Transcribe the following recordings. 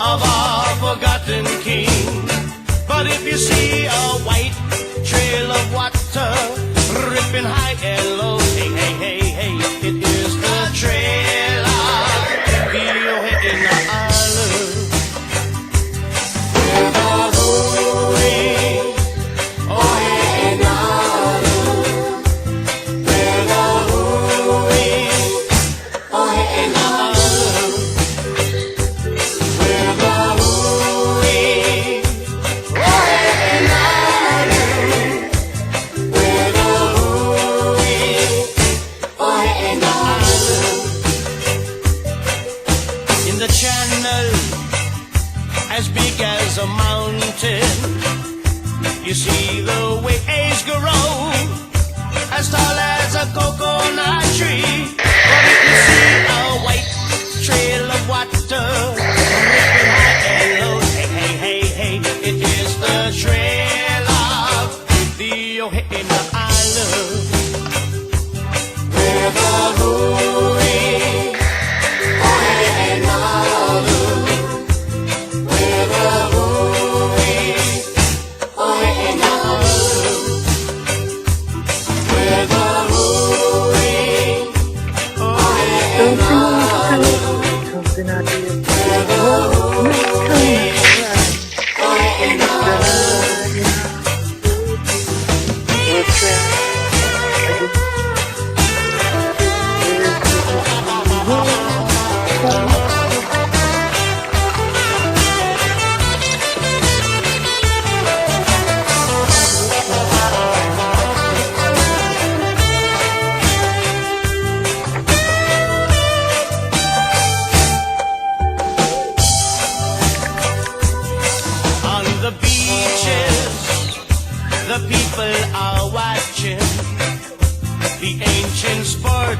of our forgotten king. But if you see a white trail of water ripping high and low, hey, hey, hey, hey, it is the trail of the in the island. Where the hooey, oh, hey, in the island. Where the hooey, oh, hey, in the island. Where the hooey, oh, hey, in the island. Where the hooey, oh, hey, in the island. In the channel as big as a mountain, you see the waves grow as tall as a coconut tree. But if you see a white trail of water ripping high and low, hey, hey, hey, hey, it is the trail of the Ohana Island. Where the hooey, Ohana Island. Where the hooey, Ohana Island. Where the hooey, Ohana Island. Something I did. Where the hooey, Ohana Island. What's that? On the beaches, the people are watching the ancient sport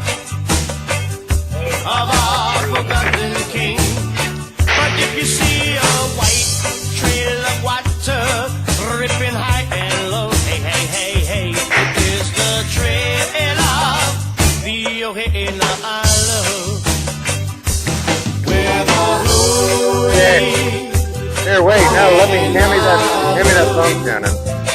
of our forgotten king. But if you see a white trail of water ripping high and low, hey, hey, hey, hey, it is the trail of the Ohana Island. Where the hooey, Here, wait, now hand me that phone, Shannon.